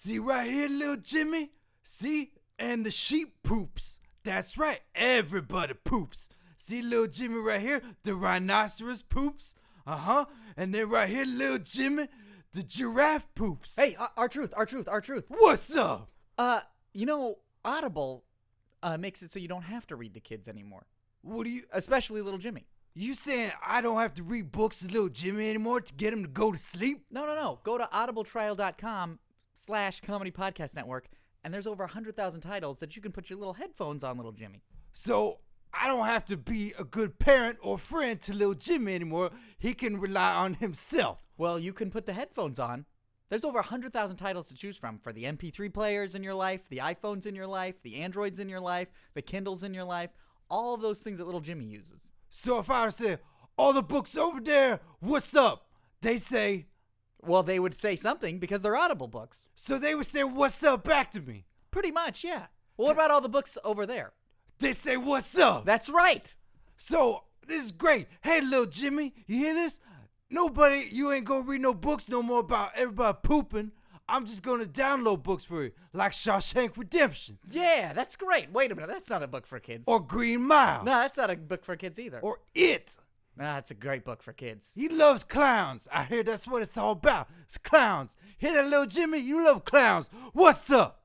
See right here, little Jimmy? See? And the sheep poops. That's right, everybody poops. See little Jimmy right here? The rhinoceros poops. And then right here, little Jimmy, the giraffe poops. Hey, our truth. What's up? Audible makes it so you don't have to read to kids anymore. What do you... Especially little Jimmy. You saying I don't have to read books to little Jimmy anymore to get him to go to sleep? No. Go to audibletrial.com/comedy podcast network, and there's over 100,000 titles that you can put your little headphones on, little Jimmy. So I don't have to be a good parent or friend to little Jimmy anymore. He can rely on himself. Well, you can put the headphones on. There's over 100,000 titles to choose from for the MP3 players in your life, the iPhones in your life, the Androids in your life, the Kindles in your life, all of those things that little Jimmy uses. So if I were to say, all the books over there, what's up? They say... Well, they would say something because they're Audible books. So they would say, what's up back to me? Pretty much, yeah. Well, what about all the books over there? They say, what's up? That's right. So, this is great. Hey, little Jimmy, you hear this? You ain't gonna read no books no more about everybody pooping. I'm just gonna download books for you, like Shawshank Redemption. Yeah, that's great. Wait a minute, that's not a book for kids. Or Green Mile. No, that's not a book for kids either. Or It. Nah, it's a great book for kids. He loves clowns. I hear that's what it's all about. It's clowns. Hear that, little Jimmy? You love clowns. What's up?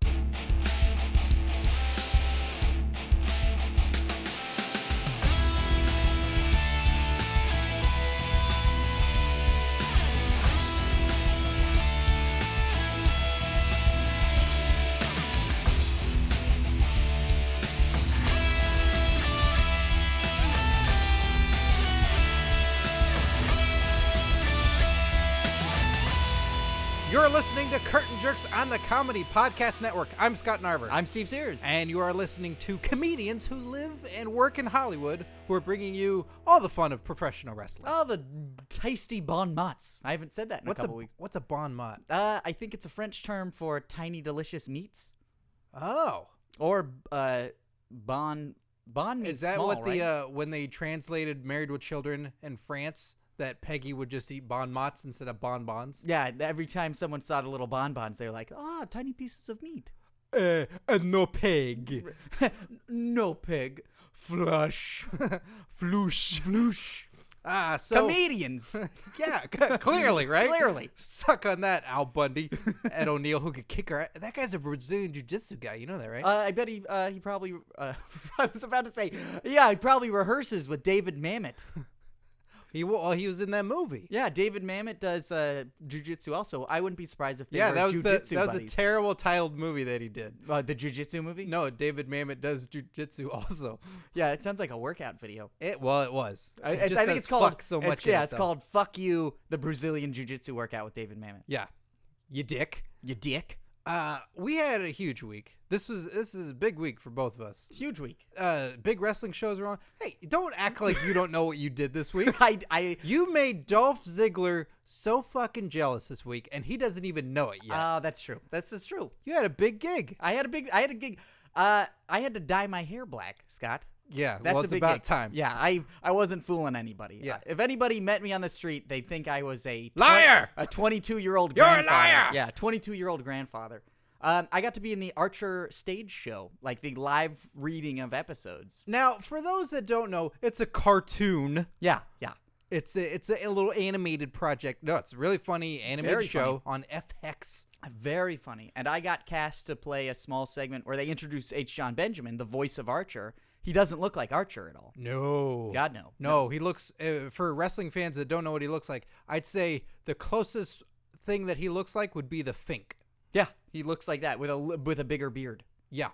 You're listening to Curtain Jerks on the Comedy Podcast Network. I'm Scott Narver. I'm Steve Sears. And you are listening to comedians who live and work in Hollywood who are bringing you all the fun of professional wrestling. Oh, the tasty bon mots. I haven't said that in a couple weeks. What's a bon mot? I think it's a French term for tiny, delicious meats. Oh. Or bon means Is that small, what right? the when they translated Married with Children in France, that Peggy would just eat bon mots instead of bonbons? Yeah, every time someone saw the little bonbons, they were like, tiny pieces of meat. No pig. No pig. Flush. Floosh. So Comedians. yeah, clearly, right? Clearly. Suck on that, Al Bundy. Ed O'Neill, who could kick her. That guy's a Brazilian jiu-jitsu guy. You know that, right? I bet he probably, I was about to say, yeah, he probably rehearses with David Mamet. He was in that movie. Yeah, David Mamet does jiu-jitsu also. I wouldn't be surprised if they were that jiu-jitsu was a buddies. terrible titled movie that he did. The jiu-jitsu movie? No, David Mamet does jiu-jitsu also. Yeah, it sounds like a workout video. It was. I think it's called fuck so much. It's called "Fuck You," the Brazilian jiu-jitsu workout with David Mamet. Yeah, you dick. You dick. We had a huge week. This is a big week for both of us. Huge week. Big wrestling shows are on. Hey, don't act like you don't know what you did this week. You made Dolph Ziggler so fucking jealous this week, and he doesn't even know it yet. Oh, that's true. That's true. You had a big gig. I had a gig. I had to dye my hair black, Scott. Yeah, That's it's a big about gig. time. Yeah, I wasn't fooling anybody. Yeah. If anybody met me on the street, they'd think I was a Liar! A 22-year-old You're grandfather. a liar! Yeah, 22-year-old grandfather. I got to be in the Archer stage show, like the live reading of episodes. Now, for those that don't know, it's a cartoon. Yeah. It's a little animated project. No, it's a really funny animated Very show on FX. Very funny. And I got cast to play a small segment where they introduced H. John Benjamin, the voice of Archer. He doesn't look like Archer at all. No. God, no. No, he looks, for wrestling fans that don't know what he looks like, I'd say the closest thing that he looks like would be the Fink. Yeah, he looks like that with a bigger beard. Yeah.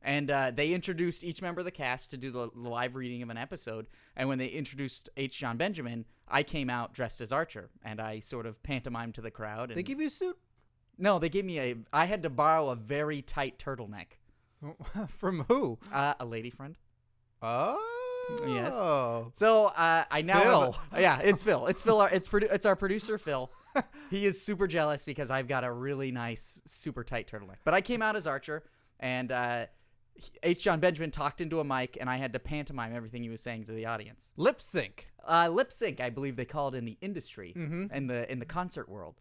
And they introduced each member of the cast to do the live reading of an episode. And when they introduced H. John Benjamin, I came out dressed as Archer. And I sort of pantomimed to the crowd. And They give you a suit? No, they gave me I had to borrow a very tight turtleneck. From who? A lady friend. Oh. Yes. So I now Phil. It's Phil. It's Phil. It's our producer Phil. He is super jealous because I've got a really nice, super tight turtleneck. But I came out as Archer, and H. John Benjamin talked into a mic, and I had to pantomime everything he was saying to the audience. Lip sync. Lip sync, I believe they call it in the industry, in the concert world.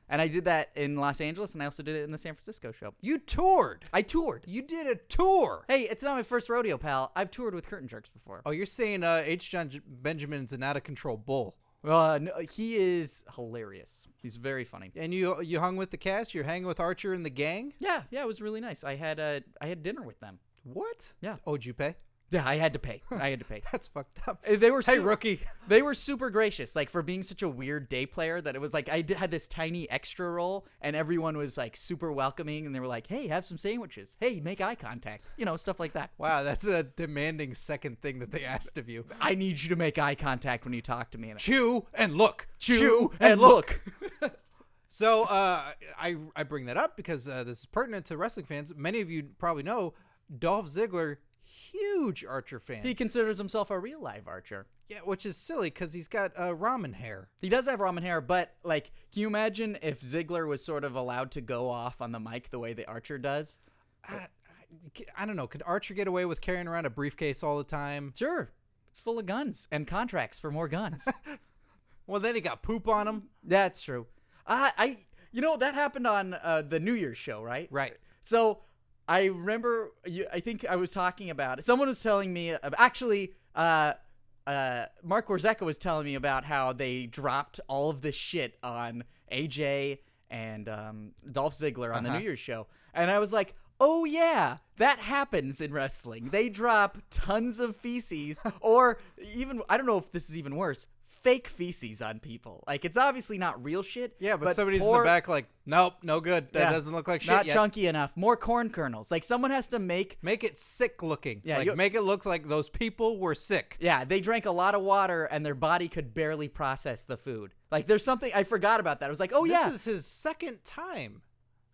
And I did that in Los Angeles, and I also did it in the San Francisco show. You toured. I toured. You did a tour. Hey, it's not my first rodeo, pal. I've toured with Curtain Jerks before. Oh, you're saying H. John Benjamin's an out of control bull. No, he is hilarious. He's very funny. And you hung with the cast? You're hanging with Archer and the gang? Yeah, it was really nice. I had dinner with them. What? Yeah. Oh, did you pay? Yeah, I had to pay. That's fucked up. They were Hey, rookie. They were super gracious, like for being such a weird day player that it was like had this tiny extra role, and everyone was like super welcoming, and they were like, "Hey, have some sandwiches. Hey, make eye contact." Stuff like that. Wow, that's a demanding second thing that they asked of you. I need you to make eye contact when you talk to me. Chew and look. Chew and look. So I bring that up because this is pertinent to wrestling fans. Many of you probably know Dolph Ziggler, huge Archer fan. He considers himself a real live Archer. Yeah, which is silly because he's got ramen hair. He does have ramen hair, but like, can you imagine if Ziggler was sort of allowed to go off on the mic the way the Archer does? I don't know. Could Archer get away with carrying around a briefcase all the time? Sure. It's full of guns and contracts for more guns. Well, then he got poop on him. That's true. That happened on the New Year's show, right? Right. So I remember, I think I was talking about it. Someone was telling me, actually, Mark Warzeka was telling me about how they dropped all of this shit on AJ and Dolph Ziggler on the New Year's show. And I was like, oh, yeah, that happens in wrestling. They drop tons of feces, or even, I don't know if this is even worse, fake feces on people. Like, it's obviously not real shit. Yeah, but somebody's in the back like, nope, no good. That doesn't look like shit not yet. chunky enough. More corn kernels. Like, someone has to make it sick looking. Yeah, like, make it look like those people were sick. Yeah, they drank a lot of water and their body could barely process the food. Like, there's something, I forgot about that. I was like, oh, yeah. This is his second time.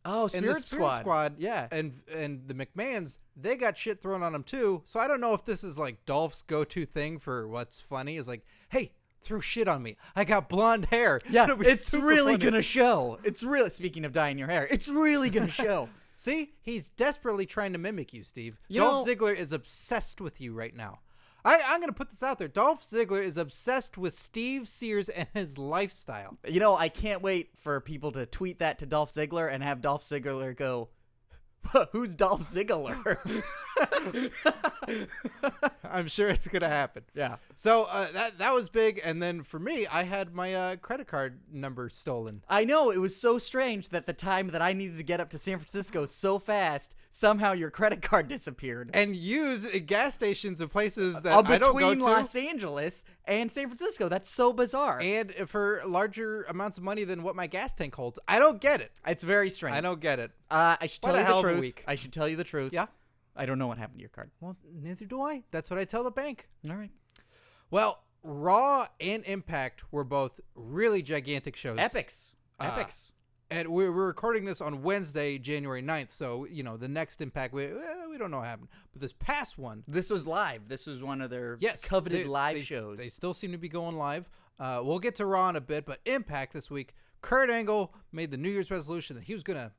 Oh, in the Spirit Squad. Yeah. And the McMahons, they got shit thrown on them too. So I don't know if this is like Dolph's go-to thing for what's funny is like, hey, throw shit on me. I got blonde hair. Yeah, it's really going to show. It's really, speaking of dyeing your hair, it's really going to show. See, he's desperately trying to mimic you, Steve. You Dolph know, Ziggler is obsessed with you right now. I'm going to put this out there. Dolph Ziggler is obsessed with Steve Sears and his lifestyle. I can't wait for people to tweet that to Dolph Ziggler and have Dolph Ziggler go, who's Dolph Ziggler? I'm sure it's going to happen. Yeah. So that was big. And then for me, I had my credit card number stolen. I know. It was so strange that the time that I needed to get up to San Francisco so fast, somehow your credit card disappeared. And use gas stations of places that I don't go between to. Los Angeles and San Francisco. That's so bizarre. And for larger amounts of money than what my gas tank holds. I don't get it. It's very strange. I don't get it. I should tell What a you hell the of a truth. week. I should tell you the truth. Yeah? I don't know what happened to your card. Well, neither do I. That's what I tell the bank. All right. Well, Raw and Impact were both really gigantic shows. Epics. Epics. And we're recording this on Wednesday, January 9th. So, the next Impact, we don't know what happened. But this past one. This was live. This was one of their Yes, coveted live shows. They still seem to be going live. We'll get to Raw in a bit, but Impact this week, Kurt Angle made the New Year's resolution that he was going to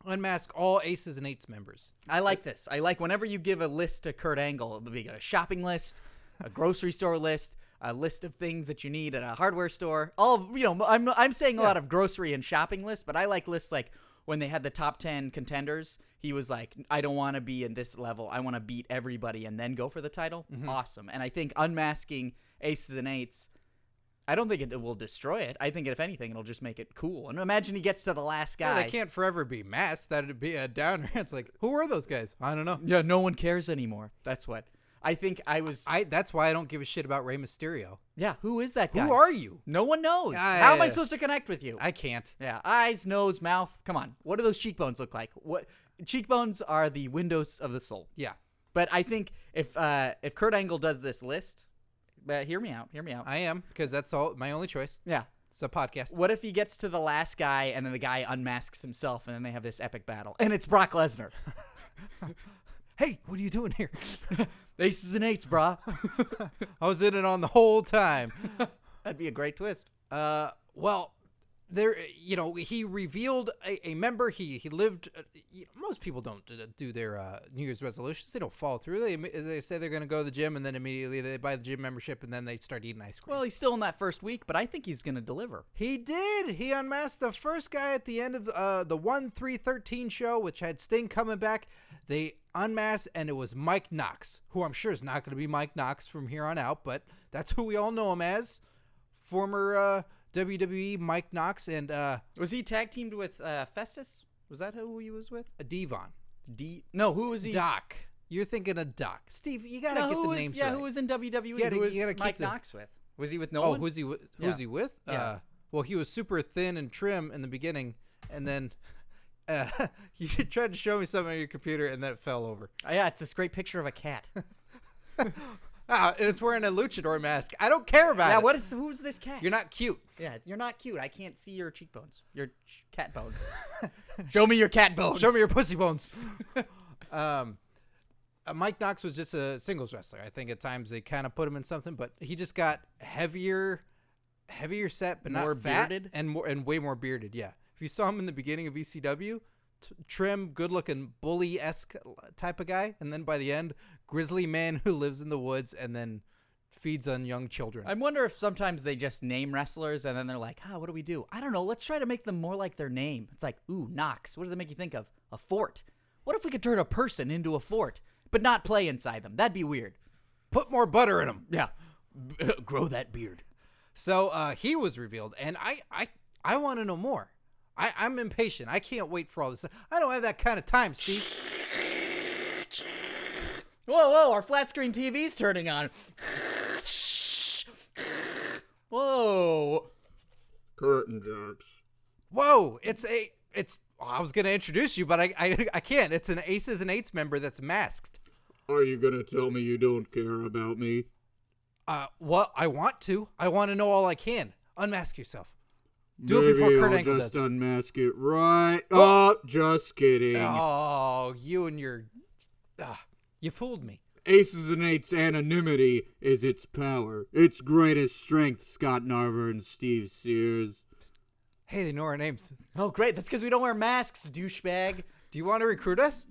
unmask all Aces and Eights members. I like this. I like whenever you give a list to Kurt Angle, it'll be a shopping list, a grocery store list, a list of things that you need at a hardware store. I'm saying a lot of grocery and shopping lists, but I like lists like when they had the top 10 contenders. He was like, I don't want to be in this level. I want to beat everybody and then go for the title. Mm-hmm. Awesome. And I think unmasking Aces and Eights, I don't think it will destroy it. I think if anything, it'll just make it cool. And imagine he gets to the last guy. Yeah, they can't forever be masked. That'd be a downer. It's like, who are those guys? I don't know. Yeah, no one cares anymore. That's what. I think I was... That's why I don't give a shit about Rey Mysterio. Yeah, who is that guy? Who are you? No one knows. How am I supposed to connect with you? I can't. Yeah, eyes, nose, mouth. Come on. What do those cheekbones look like? What cheekbones are the windows of the soul. Yeah. But I think if Kurt Angle does this list... But hear me out. I am, because that's all my only choice. Yeah. It's a podcast. What if he gets to the last guy and then the guy unmasks himself and then they have this epic battle? And it's Brock Lesnar. Hey, what are you doing here? Aces and Eights, brah. I was in it on the whole time. That'd be a great twist. Well, there, he revealed a member. He lived. Most people don't do their New Year's resolutions. They don't follow through. They say they're going to go to the gym, and then immediately they buy the gym membership, and then they start eating ice cream. Well, he's still in that first week, but I think he's going to deliver. He did. He unmasked the first guy at the end of the 1/3/13 show, which had Sting coming back. They unmasked, and it was Mike Knox, who I'm sure is not going to be Mike Knox from here on out, but that's who we all know him as. Former WWE Mike Knox, and was he tag teamed with Festus? Was that who he was with? Devon. No, who was he? Doc. You're thinking of Doc. Steve, you gotta get the names right. Yeah, who was in WWE? You who was gotta Mike Knox with? Was he with no one? one? Who's he with? Yeah. Well, he was super thin and trim in the beginning, and then you tried to show me something on your computer, and then it fell over. Yeah, it's this great picture of a cat. And it's wearing a luchador mask. I don't care about it. Yeah, who's this cat? You're not cute. Yeah, you're not cute. I can't see your cheekbones. Your cat bones. Show me your cat bones. Show me your pussy bones. Mike Knox was just a singles wrestler. I think at times they kind of put him in something, but he just got heavier set, but more not fat, bearded and way more bearded. Yeah, if you saw him in the beginning of ECW, trim, good-looking, bully-esque type of guy, and then by the end, Grizzly Man who lives in the woods and then feeds on young children. I wonder if sometimes they just name wrestlers and then they're like, what do we do? I don't know. Let's try to make them more like their name. It's like, ooh, Knox. What does that make you think of? A fort. What if we could turn a person into a fort, but not play inside them? That'd be weird. Put more butter in them. Yeah. Grow that beard. So he was revealed, and I want to know more. I'm impatient. I can't wait for all this. I don't have that kind of time, Steve. Whoa, our flat screen TV's turning on. Whoa. Curtain jerks. Whoa, I was going to introduce you, but I can't. It's an Aces and Eights member that's masked. Are you going to tell me you don't care about me? Well, I want to. I want to know all I can. Unmask yourself. Do it before Kurt Angle does. Just unmask it right. Oh, just kidding. Oh, you and your... you fooled me. Aces and Eights anonymity is its power. Its greatest strength, Scott Narver and Steve Sears. Hey, they know our names. Oh, great. That's because we don't wear masks, douchebag. Do you want to recruit us?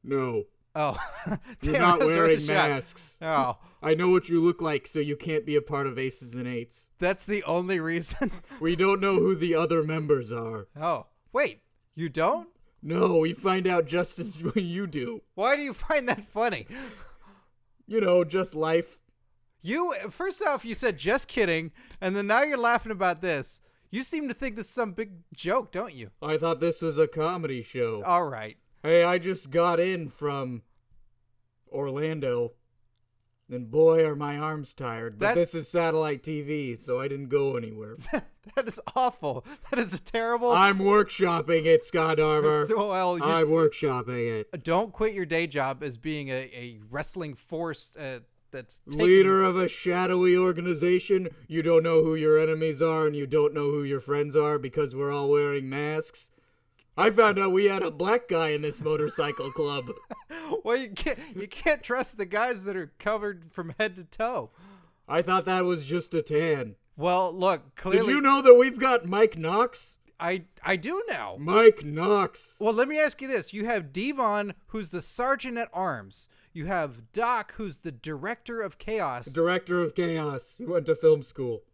No. Oh. You're not wearing masks. Oh. I know what you look like, so you can't be a part of Aces and Eights. That's the only reason. We don't know who the other members are. Oh. Wait, you don't? No, we find out just as you do. Why do you find that funny? You know, just life. First off, you said just kidding, and then now you're laughing about this. You seem to think this is some big joke, don't you? I thought this was a comedy show. All right. Hey, I just got in from Orlando, and boy, are my arms tired. But this is satellite TV, so I didn't go anywhere. That is awful. That is a terrible... I'm workshopping it, Scott Narver. Well, I'm workshopping it. Don't quit your day job as being a wrestling force that's leader of a shadowy organization. You don't know who your enemies are, and you don't know who your friends are because we're all wearing masks. I found out we had a black guy in this motorcycle club. Well, you can't trust the guys that are covered from head to toe. I thought that was just a tan. Well, look, clearly... Did you know that we've got Mike Knox? I do now. Mike Knox. Well, let me ask you this. You have Devon, who's the sergeant at arms. You have Doc, who's the director of chaos. Director of chaos. He went to film school.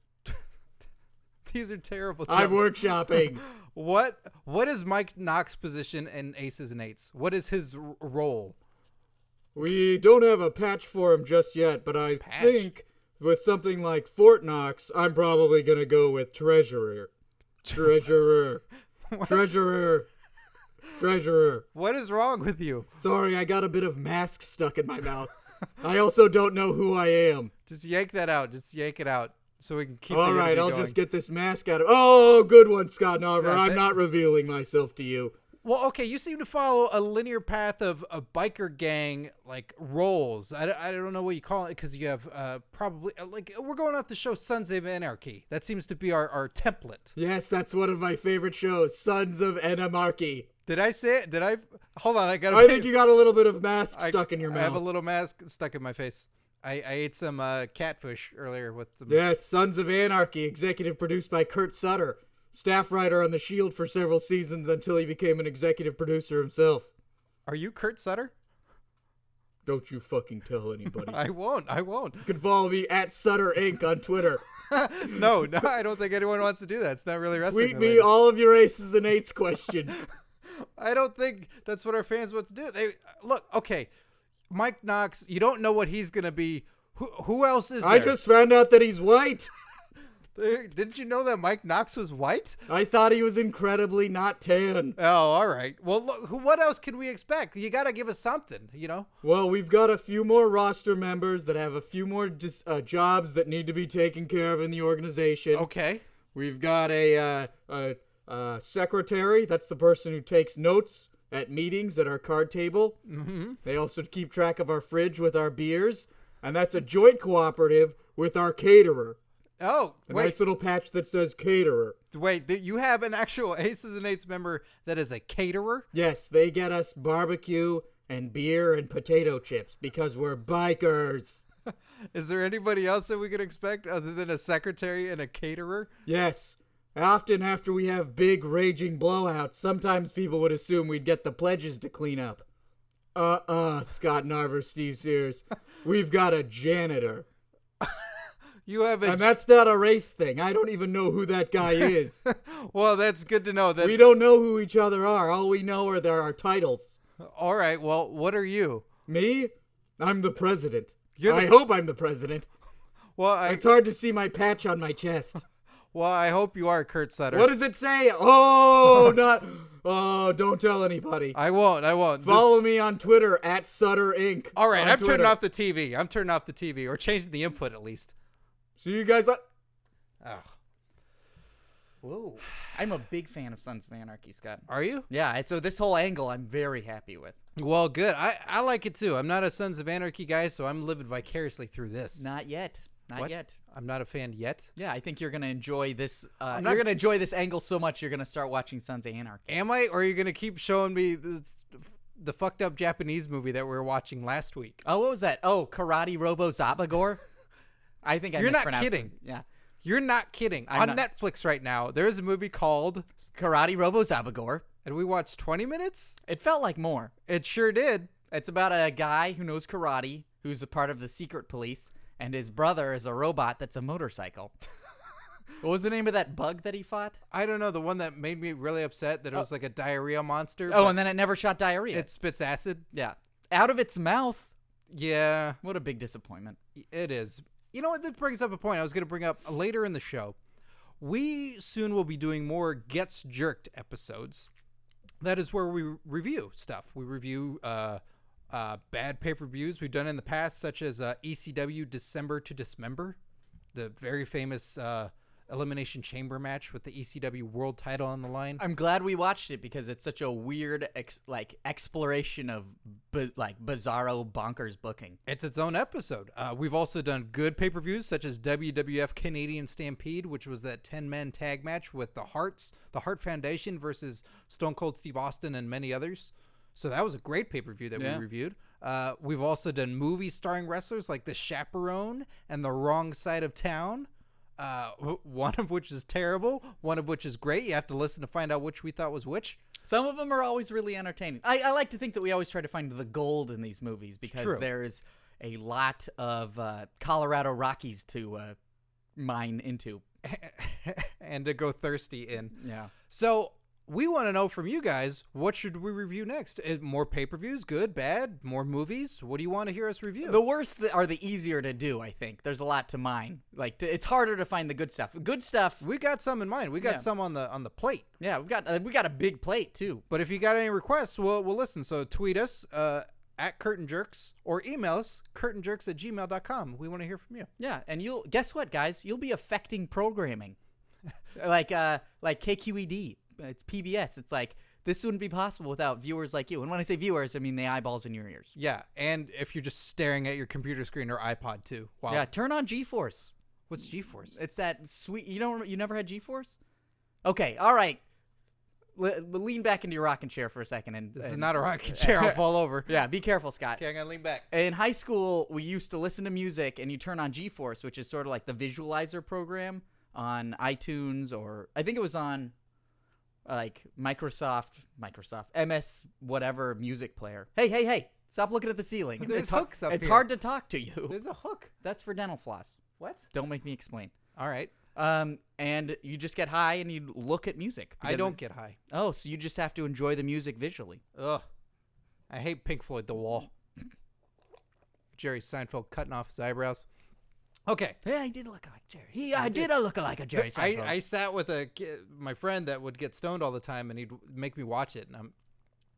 These are terrible jokes. I'm workshopping. What is Mike Knox's position in Aces and Eights? What is his role? We don't have a patch for him just yet, but I think with something like Fort Knox, I'm probably going to go with Treasurer. Treasurer. Treasurer. Treasurer. What is wrong with you? Sorry, I got a bit of mask stuck in my mouth. I also don't know who I am. Just yank that out. Just yank it out so we can keep All the right, interview I'll going. just get this mask out of... Oh, good one, Scott Narver. Yeah, I'm not revealing myself to you. Well, okay, you seem to follow a linear path of a biker gang, like, roles. I don't know what you call it, because you have probably, like, we're going off the show Sons of Anarchy. That seems to be our template. Yes, that's one of my favorite shows, Sons of Anarchy. Did I say it? Did I? Hold on, I think you got a little bit of mask stuck in your mouth. I have a little mask stuck in my face. I ate some catfish earlier with some... Yes, Sons of Anarchy, executive produced by Kurt Sutter. staff writer on The Shield for several seasons until he became an executive producer himself. Are you Kurt Sutter? Don't you fucking tell anybody. I won't. You can follow me at Sutter Inc. on Twitter. No, I don't think anyone wants to do that. It's not really wrestling. Tweet me all of your aces and eights questions. I don't think that's what our fans want to do. Look, okay, Mike Knox, you don't know what he's going to be. Who else is there? I just found out that he's white. Didn't you know that Mike Knox was white? I thought he was incredibly not tan. Oh, all right. Well, look, what else can we expect? You got to give us something, you know? Well, we've got a few more roster members that have a few more jobs that need to be taken care of in the organization. Okay. We've got a secretary. That's the person who takes notes at meetings at our card table. Mm-hmm. They also keep track of our fridge with our beers. And that's a joint cooperative with our caterer. Oh, A wait. nice little patch that says caterer. Wait, you have an actual Aces and Eights member that is a caterer? Yes, they get us barbecue and beer and potato chips because we're bikers. Is there anybody else that we could expect other than a secretary and a caterer? Yes. Often after we have big raging blowouts, sometimes people would assume we'd get the pledges to clean up. Scott Narver, Steve Sears. We've got a janitor. You have a... And that's not a race thing. I don't even know who that guy is. Well, that's good to know. That We don't know who each other are. All we know are there are titles. All right, well, what are you? Me? I'm the president. You're the- I hope I'm the president. Well, It's hard to see my patch on my chest. Well, I hope you are Kurt Sutter. What does it say? Oh, not... Oh, don't tell anybody. I won't. Follow me on Twitter at Sutter Inc. All right, on I'm Twitter. turning off the TV. I'm turning off the TV or changing the input at least. See you guys. Oh. Whoa. I'm a big fan of Sons of Anarchy, Scott. Are you? Yeah, so this whole angle I'm very happy with. Well, good. I like it too. I'm not a Sons of Anarchy guy, so I'm living vicariously through this. Not yet. Not What? yet. I'm not a fan yet. Yeah, I think you're going to enjoy this. not- You're going to enjoy this angle so much you're going to start watching Sons of Anarchy. Am I? Or are you going to keep showing me the fucked up Japanese movie that we were watching last week? Oh, what was that? Oh, Karate Robo Zabagor? I think I You're not mispronounced kidding. it. Yeah. You're not kidding. I'm On not. Netflix right now, there is a movie called, Karate Robo Zabagor. and we watched 20 minutes? It felt like more. It sure did. It's about a guy who knows karate, who's a part of the secret police, and his brother is a robot that's a motorcycle. What was the name of that bug that he fought? I don't know. The one that made me really upset that it was like a diarrhea monster. Oh, but and then it never shot diarrhea. it spits acid. Yeah. Out of its mouth. Yeah, What a big disappointment. it is. You know what? This brings up a point I was going to bring up later in the show. We soon will be doing more Gets Jerked episodes. That is where we review stuff. We review bad pay-per-views we've done in the past, such as ECW December to Dismember, the very famous Elimination Chamber match with the ECW World title on the line. I'm glad we watched it because it's such a weird exploration of bizarro bonkers booking. It's its own episode. We've also done good pay-per-views such as WWF Canadian Stampede, which was that 10-man tag match with the Hearts, the Hart Foundation versus Stone Cold Steve Austin and many others. So that was a great pay-per-view that we reviewed. We've also done movies starring wrestlers like The Chaperone and The Wrong Side of Town. One of which is terrible, one of which is great. You have to listen to find out which we thought was which. Some of them are always really entertaining. I like to think that we always try to find the gold in these movies because True. there's a lot of Colorado Rockies to mine into. And to go thirsty in. Yeah. So we want to know from you guys, what should we review next? More pay-per-views, good, bad, more movies? What do you want to hear us review? The worst are the easier to do, I think. There's a lot to mine. It's harder to find the good stuff. Good stuff. We got some in mind. We got some on the plate. Yeah, we got a big plate too. But if you got any requests, we'll listen. So tweet us at Curtain Jerks or email us curtainjerks@gmail.com. We want to hear from you. Yeah, and guess what, guys? You'll be affecting programming. like KQED. It's PBS. It's like, this wouldn't be possible without viewers like you. And when I say viewers, I mean the eyeballs in your ears. Yeah, and if you're just staring at your computer screen or iPod too. Wow. Yeah, turn on GeForce. What's GeForce? It's that sweet. You never had GeForce? Okay, all right. Lean back into your rocking chair for a second. This is not a rocking chair. I'll fall over. Yeah, be careful, Scott. Okay, I'm gonna lean back. In high school, we used to listen to music, and you turn on GeForce, which is sort of like the visualizer program on iTunes, or I think it was on like Microsoft MS whatever music player. Hey, stop looking at the ceiling. There's hooks up It's here. hard to talk to you. There's a hook. That's for dental floss. What? Don't make me explain. All right. And you just get high and you look at music. I don't get high. Oh, so you just have to enjoy the music visually. Ugh. I hate Pink Floyd, The Wall. Jerry Seinfeld cutting off his eyebrows. Okay. Yeah, I did look like Jerry. I did look like a Jerry Seinfeld. I sat with my friend that would get stoned all the time, and he'd make me watch it, and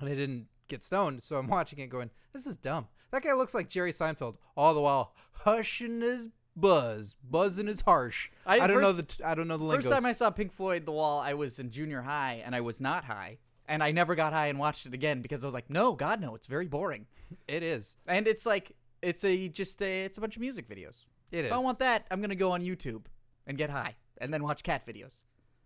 I didn't get stoned, so I'm watching it going, this is dumb. That guy looks like Jerry Seinfeld, all the while hushing his buzzing his harsh. I don't know the lingo. First time I saw Pink Floyd, The Wall, I was in junior high, and I was not high. And I never got high and watched it again because I was like, no, God, no, it's very boring. It is. And it's like, it's a bunch of music videos. It is. If I want that, I'm going to go on YouTube and get high and then watch cat videos.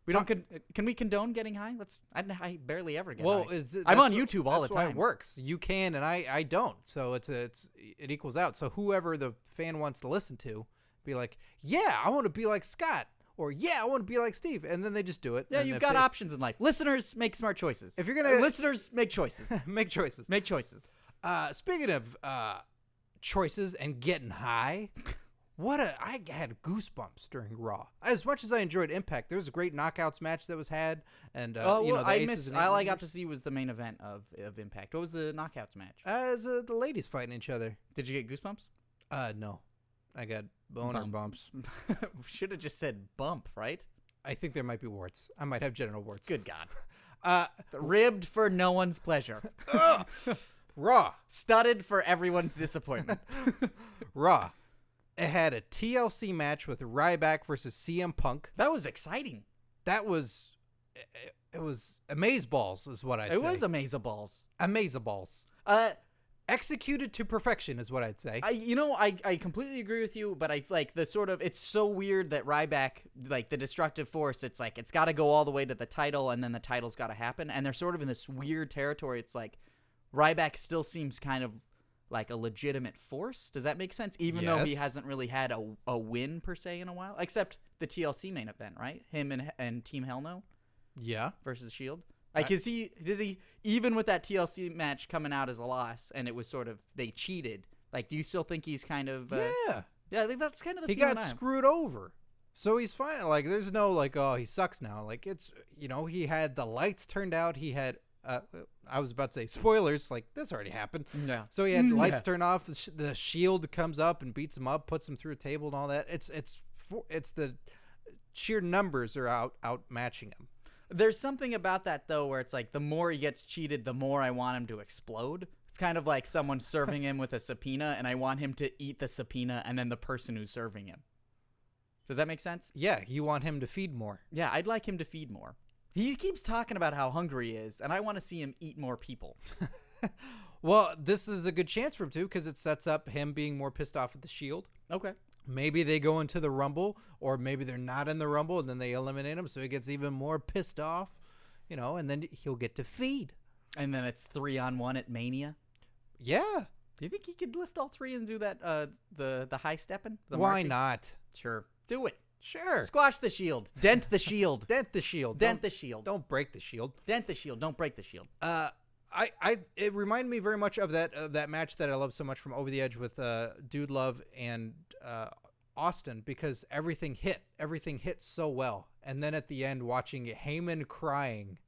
We don't can we condone getting high? I barely ever get high. I'm on YouTube all the time. That's why it works. You can, and I don't. So it equals out. So whoever the fan wants to listen to, be like, yeah, I want to be like Scott, or yeah, I want to be like Steve, and then they just do it. Yeah, you've got options in life. Listeners, make smart choices. If you're gonna listeners, make choices. Make choices. Make choices. Speaking of choices and getting high. I had goosebumps during Raw. As much as I enjoyed Impact, there was a great knockouts match that was had, and I missed. All I got to see was the main event of Impact. What was the knockouts match? As the ladies fighting each other. Did you get goosebumps? No, I got boner bumps. Should have just said bump, right? I think there might be warts. I might have genital warts. Good God. Ribbed for no one's pleasure. Raw. Studded for everyone's disappointment. Raw. It had a TLC match with Ryback versus CM Punk. That was exciting. That was, it was amazeballs is what I'd say. It was amazeballs. Amazeballs. Executed to perfection is what I'd say. I completely agree with you, but I like the sort of, it's so weird that Ryback, like the destructive force, it's like, it's got to go all the way to the title and then the title's got to happen. And they're sort of in this weird territory. It's like Ryback still seems kind of like a legitimate force. Does that make sense? Even though he hasn't really had a win per se in a while, except the TLC main event, right? Him and Team Hell No. Yeah. Versus Shield. Like, does he even with that TLC match coming out as a loss, and it was sort of they cheated? Like, do you still think he's kind of? Yeah. I think that's kind of the. He got screwed over, so he's fine. Like, there's no like, oh, he sucks now. Like, it's he had the lights turned out. He had. I was about to say spoilers. Like, this already happened. Yeah. So he had lights turned off. The Shield comes up and beats him up, puts him through a table and all that. It's the sheer numbers are out matching him. There's something about that though, where it's like the more he gets cheated, the more I want him to explode. It's kind of like someone serving him with a subpoena, and I want him to eat the subpoena, and then the person who's serving him. Does that make sense? Yeah, you want him to feed more. Yeah, I'd like him to feed more. He keeps talking about how hungry he is, and I want to see him eat more people. Well, this is a good chance for him to, because it sets up him being more pissed off at the Shield. Okay. Maybe they go into the Rumble, or maybe they're not in the Rumble, and then they eliminate him, so he gets even more pissed off, and then he'll get to feed. And then it's 3-on-1 at Mania. Yeah. Do you think he could lift all three and do that? The high stepping? Why not? Sure. Do it. Sure. Squash the Shield. Dent the Shield. Dent the Shield. Dent the Shield. Don't break the Shield. Dent the Shield. Don't break the Shield. It reminded me very much of that match that I love so much from Over the Edge with Dude Love and Austin, because everything hit so well. And then at the end, watching Heyman crying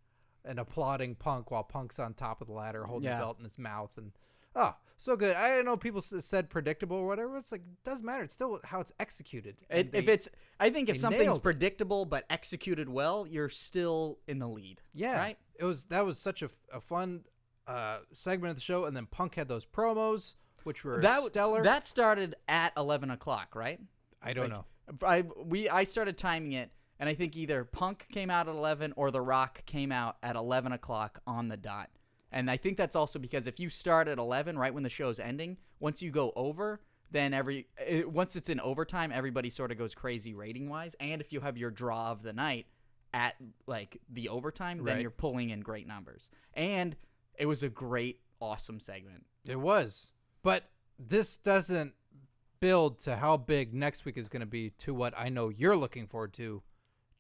and applauding Punk while Punk's on top of the ladder holding the belt in his mouth, and so good. I know people said predictable or whatever. It's like, it doesn't matter. It's still how it's executed. I think if something's predictable but executed well, you're still in the lead. Yeah, right. That was such a fun segment of the show, and then Punk had those promos, which were stellar. That started at 11 o'clock, right? I don't know. I started timing it, and I think either Punk came out at 11 or The Rock came out at 11 o'clock on the dot. And I think that's also because if you start at 11 right when the show's ending, once you go over, then once it's in overtime, everybody sort of goes crazy rating-wise. And if you have your draw of the night at like the overtime, then you're pulling in great numbers. And it was a great, awesome segment. It was. But this doesn't build to how big next week is going to be to what I know you're looking forward to,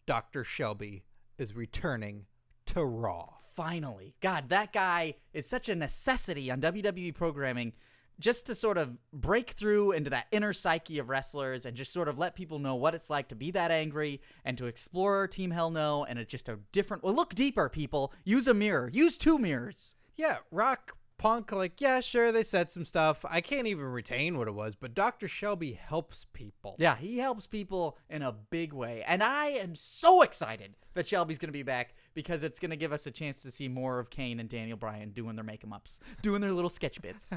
Dr. Shelby is returning to Raw. Finally. God, that guy is such a necessity on WWE programming just to sort of break through into that inner psyche of wrestlers and just sort of let people know what it's like to be that angry and to explore Team Hell No. And it's just a different... Well, look deeper, people. Use a mirror. Use 2 mirrors. Yeah, Rock, Punk, like, yeah, sure, they said some stuff. I can't even retain what it was, but Dr. Shelby helps people. Yeah, he helps people in a big way. And I am so excited that Shelby's going to be back because it's going to give us a chance to see more of Kane and Daniel Bryan doing their make-em-ups, doing their little sketch bits.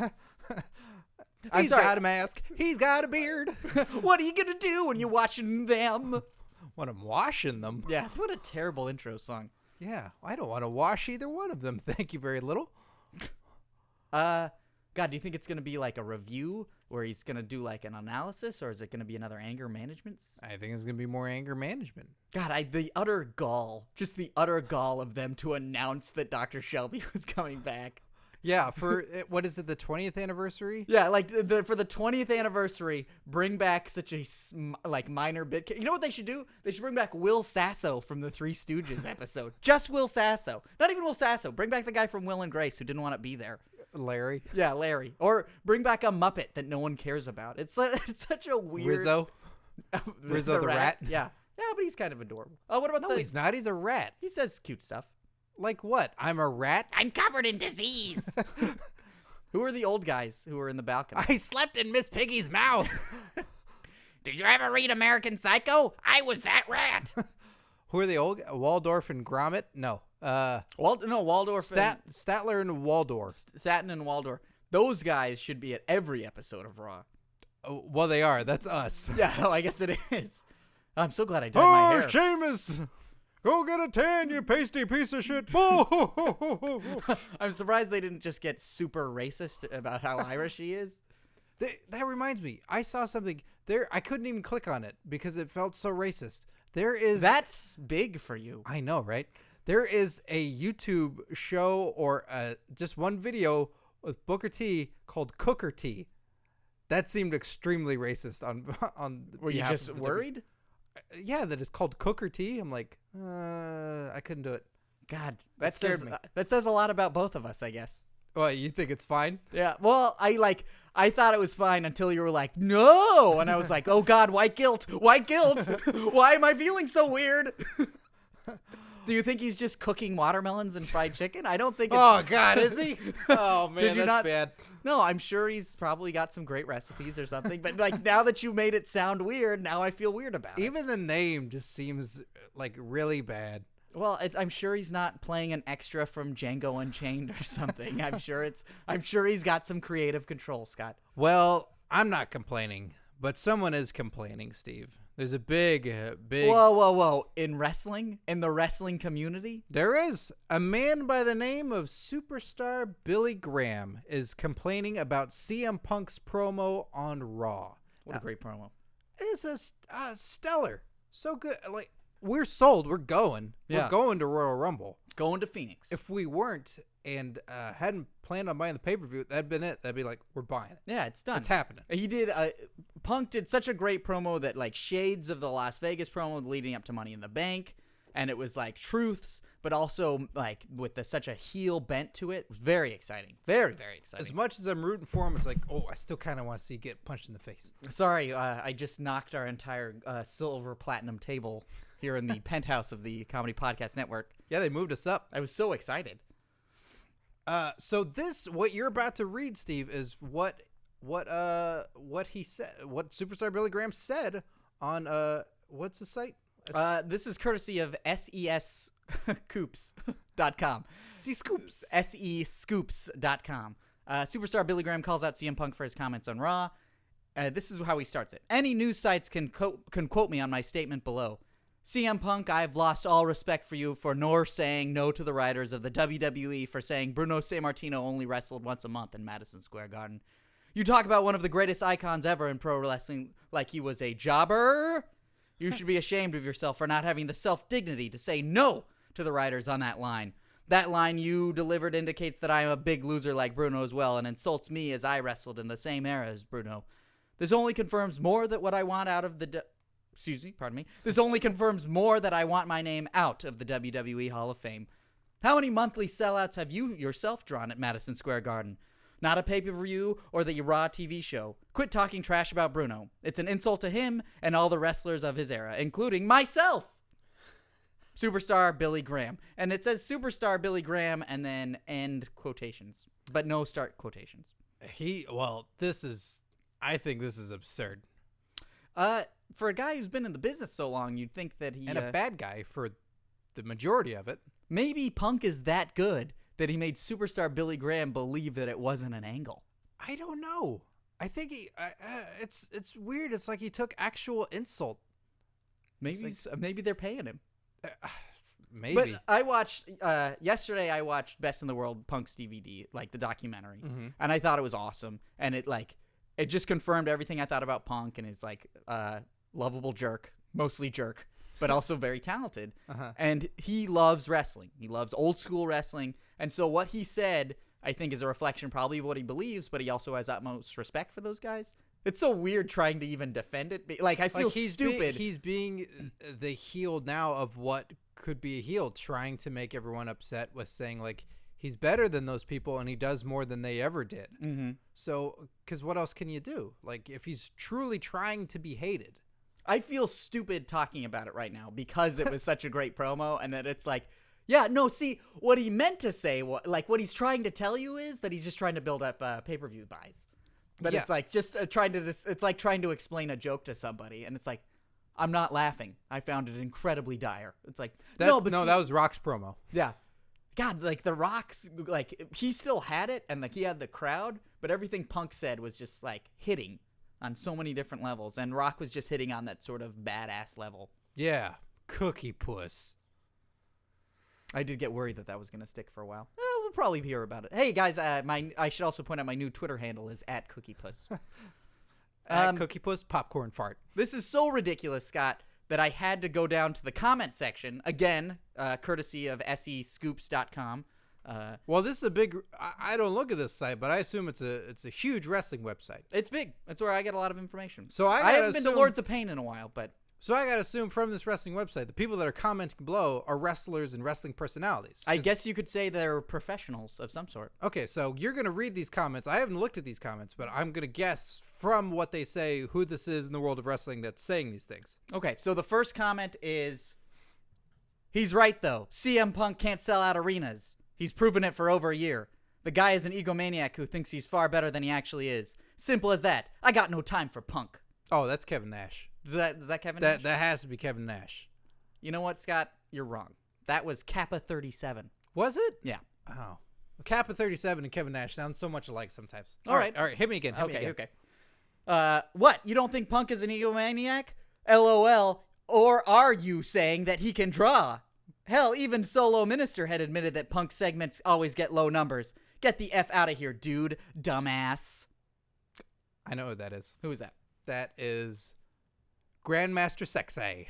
He's got a mask. He's got a beard. What are you going to do when you're watching them? When I'm washing them. Yeah, what a terrible intro song. Yeah, I don't want to wash either one of them. Thank you very little. God, do you think it's going to be like a review where he's going to do like an analysis, or is it going to be another anger management? I think it's going to be more anger management. God, the utter gall, just the utter gall of them to announce that Dr. Shelby was coming back. Yeah, for, what is it, the 20th anniversary? Yeah, like for the 20th anniversary, bring back such a like minor bit. You know what they should do? They should bring back Will Sasso from the Three Stooges episode. Just Will Sasso. Not even Will Sasso. Bring back the guy from Will and Grace who didn't want to be there. Larry. Yeah, Larry. Or bring back a Muppet that no one cares about. It's such a weird... Rizzo. Rizzo the rat. Yeah. Yeah, but he's kind of adorable. Oh, what about No, he's not. He's a rat. He says cute stuff. Like what? I'm a rat? I'm covered in disease. Who are the old guys who are in the balcony? I slept in Miss Piggy's mouth. Did you ever read American Psycho? I was that rat. Who are the old... Waldorf and Gromit? No. Waldorf. Statler and Waldorf. Satin and Waldorf. Those guys should be at every episode of Raw. Oh, well, they are. That's us. Yeah, I guess it is. I'm so glad I dyed my hair. Seamus! Go get a tan, you pasty piece of shit. I'm surprised they didn't just get super racist about how Irish he is. That reminds me. I saw something there. I couldn't even click on it because it felt so racist. There is... That's big for you. I know, right? There is a YouTube show or just one video with Booker T called Cooker T. That seemed extremely racist on. Were you just worried? Yeah, that it's called Cooker T. I'm like, I couldn't do it. God, That scared me. That says a lot about both of us, I guess. Well, you think it's fine? Yeah. Well, I thought it was fine until you were like, no, and I was like, oh God, white guilt. Why am I feeling so weird? Do you think he's just cooking watermelons and fried chicken? I don't think it's... Oh, God, is he? Oh, man, Did you that's not... bad. No, I'm sure he's probably got some great recipes or something. But, like, now that you made it sound weird, now I feel weird about it. Even the name just seems, like, really bad. Well, I'm sure he's not playing an extra from Django Unchained or something. I'm sure he's got some creative control, Scott. Well, I'm not complaining, but someone is complaining, Steve. There's a big... Whoa. In wrestling? In the wrestling community? There is. A man by the name of Superstar Billy Graham is complaining about CM Punk's promo on Raw. What a great promo. It's stellar. So good. Like, we're sold. We're going. Yeah. We're going to Royal Rumble. Going to Phoenix. If we weren't and hadn't planned on buying the pay-per-view, that'd been it. That'd be like, we're buying it. Yeah, it's done. It's happening. He did. Punk did such a great promo that like shades of the Las Vegas promo leading up to Money in the Bank, and it was like truths, but also like with such a heel bent to it. Very exciting. Very, very exciting. As much as I'm rooting for him, it's like, oh, I still kind of want to see get punched in the face. Sorry, I just knocked our entire silver platinum table here in the penthouse of the Comedy Podcast Network. Yeah, they moved us up. I was so excited. So what you're about to read, Steve, is what he said, what Superstar Billy Graham said on what's the site? This is courtesy of SEScoops.com. Scoops. SEScoops.com. Superstar Billy Graham calls out CM Punk for his comments on Raw. This is how he starts it. Any news sites can quote me on my statement below. CM Punk, I've lost all respect for you for nor saying no to the writers of the WWE for saying Bruno Sammartino only wrestled once a month in Madison Square Garden. You talk about one of the greatest icons ever in pro wrestling like he was a jobber. You should be ashamed of yourself for not having the self-dignity to say no to the writers on that line. That line you delivered indicates that I am a big loser like Bruno as well and insults me as I wrestled in the same era as Bruno. This only confirms more that what I want out of the pardon me. This only confirms more that I want my name out of the WWE Hall of Fame. How many monthly sellouts have you yourself drawn at Madison Square Garden? Not a pay-per-view or the Raw TV show. Quit talking trash about Bruno. It's an insult to him and all the wrestlers of his era, including myself. Superstar Billy Graham. And it says Superstar Billy Graham and then end quotations, but no start quotations. I think this is absurd. For a guy who's been in the business so long, you'd think that he... And a bad guy for the majority of it. Maybe Punk is that good that he made Superstar Billy Graham believe that it wasn't an angle. I don't know. I think it's weird. It's like he took actual insult. Maybe they're paying him. Maybe. But I watched yesterday. I watched Best in the World Punk's DVD, like the documentary, and I thought it was awesome. And it just confirmed everything I thought about Punk, and his lovable jerk, mostly jerk, but also very talented. And he loves wrestling. He loves old school wrestling. And so what he said, I think, is a reflection probably of what he believes, but he also has utmost respect for those guys. It's so weird trying to even defend it. I feel stupid. He's being the heel now of what could be a heel, trying to make everyone upset with saying, he's better than those people and he does more than they ever did. So, because what else can you do? If he's truly trying to be hated. I feel stupid talking about it right now because it was such a great promo, and that it's yeah, no, see, what he meant to say, what he's trying to tell you is that he's just trying to build up pay-per-view buys. But Yeah. it's it's like trying to explain a joke to somebody, and it's I'm not laughing. I found it incredibly dire. It's That was Rock's promo. yeah. God, the Rock's, he still had it, and he had the crowd, but everything Punk said was just hitting on so many different levels, and Rock was just hitting on that sort of badass level. Yeah, cookie puss. I did get worried that was going to stick for a while. We'll probably hear about it. Hey, guys, I should also point out my new Twitter handle is @CookiePuss. Cookie puss, popcorn fart. This is so ridiculous, Scott, that I had to go down to the comment section, again, courtesy of SEScoops.com. Well, this is a big. I don't look at this site, but I assume it's a huge wrestling website. It's big. That's where I get a lot of information. So I haven't been to Lords of Pain in a while, but... So I gotta assume from this wrestling website, the people that are commenting below are wrestlers and wrestling personalities. I guess you could say they're professionals of some sort. Okay, so you're gonna read these comments. I haven't looked at these comments, but I'm gonna guess from what they say who this is in the world of wrestling that's saying these things. Okay, so the first comment is, he's right, though. CM Punk can't sell out arenas. He's proven it for over a year. The guy is an egomaniac who thinks he's far better than he actually is. Simple as that. I got no time for Punk. Oh, that's Kevin Nash. Is that Kevin Nash? That has to be Kevin Nash. You know what, Scott? You're wrong. That was Kappa 37. Was it? Yeah. Oh. Kappa 37 and Kevin Nash sound so much alike sometimes. All right. Hit me again. Okay. What? You don't think Punk is an egomaniac? LOL. Or are you saying that he can draw? Hell, even Solo Minister had admitted that Punk segments always get low numbers. Get the F out of here, dude. Dumbass. I know who that is. Who is that? That is Grandmaster Sexay.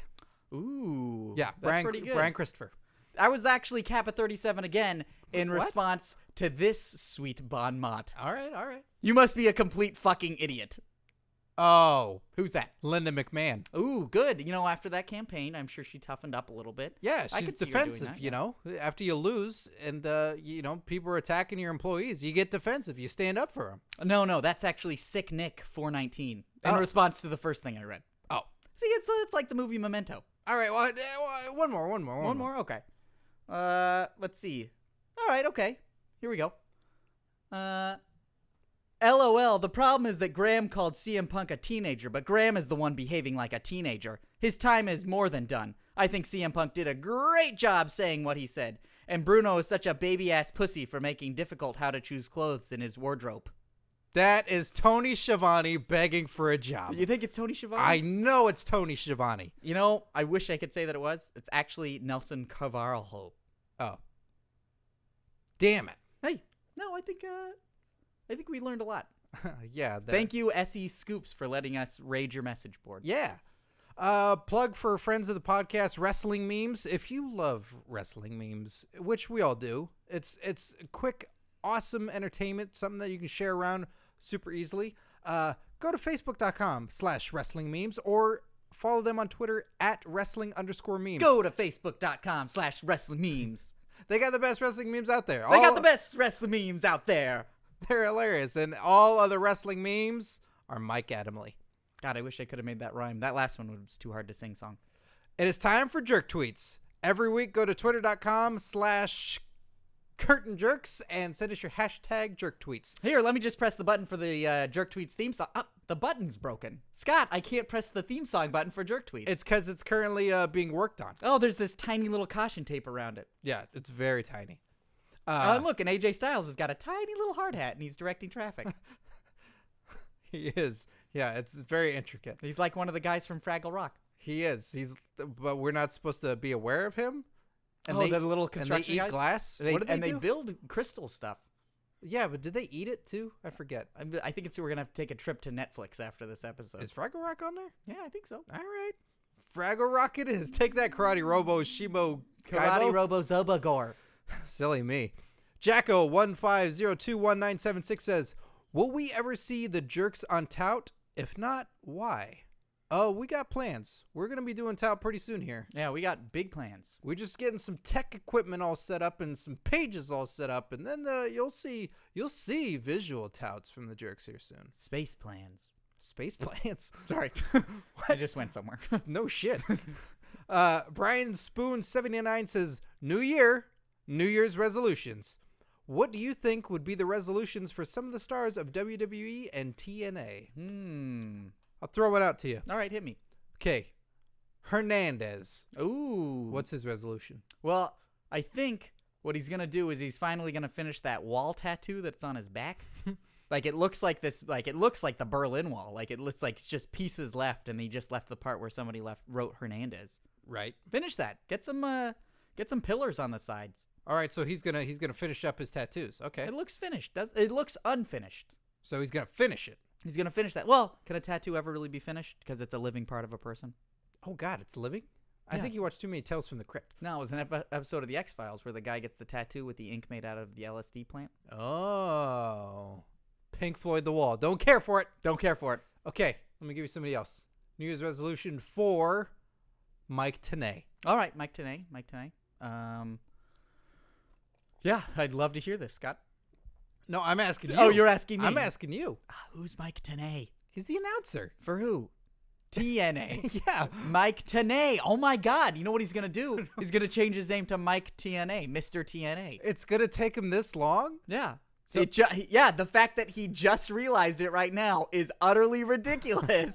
Ooh. Yeah, that's pretty good. Brian Christopher. I was actually Kappa 37 again in response to this sweet bon mot. All right. You must be a complete fucking idiot. Oh. Who's that? Linda McMahon. Ooh, good. After that campaign, I'm sure she toughened up a little bit. Yeah, I she's could see her doing defensive, that, After you lose and, people are attacking your employees, you get defensive. You stand up for them. No, that's actually Sick Nick 419 in response to the first thing I read. Oh. See, it's like the movie Memento. All right, well, one more. One more? Okay. Let's see. All right, okay. Here we go. LOL, the problem is that Graham called CM Punk a teenager, but Graham is the one behaving like a teenager. His time is more than done. I think CM Punk did a great job saying what he said, and Bruno is such a baby-ass pussy for making difficult how to choose clothes in his wardrobe. That is Tony Schiavone begging for a job. You think it's Tony Schiavone? I know it's Tony Schiavone. I wish I could say that it was. It's actually Nelson Carvalho. Oh. Damn it. Hey, no, I think we learned a lot. Yeah. Thank you, SE Scoops, for letting us raid your message board. Yeah. Plug for friends of the podcast, wrestling memes. If you love wrestling memes, which we all do, it's quick, awesome entertainment, something that you can share around super easily. Go to facebook.com/wrestling memes or follow them on Twitter at wrestling_memes. Go to facebook.com/wrestling memes. They got the best wrestling memes out there. They got the best wrestling memes out there. They're hilarious. And all other wrestling memes are Mike Adamley. God, I wish I could have made that rhyme. That last one was too hard to sing song. It is time for jerk tweets. Every week, go to twitter.com/curtainjerks and send us your hashtag jerk tweets. Here, let me just press the button for the Jerk Tweets theme song. The button's broken. Scott, I can't press the theme song button for Jerk Tweets. It's because it's currently being worked on. Oh, there's this tiny little caution tape around it. Yeah, it's very tiny. Look, and AJ Styles has got a tiny little hard hat, and he's directing traffic. He is. Yeah, it's very intricate. He's like one of the guys from Fraggle Rock. He is. But we're not supposed to be aware of him. And the little construction and they eat guys? glass. What do they do? do? They build crystal stuff. Yeah, but did they eat it too? I forget. I think we're gonna have to take a trip to Netflix after this episode. Is Fraggle Rock on there? Yeah, I think so. All right. Fraggle Rock it is. Take that, Karate Robo Shimo Karate Kaibo. Robo Zobagore. Silly me. Jacko15021976 says, will we ever see the jerks on Tout? If not, why? Oh, we got plans. We're going to be doing Tout pretty soon here. Yeah, we got big plans. We're just getting some tech equipment all set up and some pages all set up, and then you'll see visual Touts from the jerks here soon. Space plans. Space plans? Sorry. I just went somewhere. No shit. Brian Spoon 79 says, New Year's resolutions. What do you think would be the resolutions for some of the stars of WWE and TNA? I'll throw it out to you. All right, hit me. Okay. Hernandez. Ooh. What's his resolution? Well, I think what he's going to do is he's finally going to finish that wall tattoo that's on his back. Like it looks like this, like it looks like the Berlin Wall. Like it looks like it's just pieces left, and he just left the part where somebody wrote Hernandez. Right. Finish that. Get some pillars on the sides. All right, so he's gonna finish up his tattoos. Okay. It looks finished. It looks unfinished. So he's gonna finish it. He's gonna finish that. Well, can a tattoo ever really be finished? Because it's a living part of a person. Oh God, it's living. I Yeah. think you watched too many Tales from the Crypt. No, it was an episode of the X-Files where the guy gets the tattoo with the ink made out of the LSD plant. Oh. Pink Floyd The Wall. Don't care for it. Don't care for it. Okay, let me give you somebody else. New Year's resolution for Mike TNAy. All right, Mike TNAy. Yeah, I'd love to hear this, Scott. No, I'm asking you. Oh, you're asking me. I'm asking you. Who's Mike TNAy? He's the announcer. For who? TNA. Yeah. Mike TNAy. Oh my God! You know what he's gonna do? He's gonna change his name to Mike TNA, Mr. TNA. It's gonna take him this long? Yeah. So- The fact that he just realized it right now is utterly ridiculous,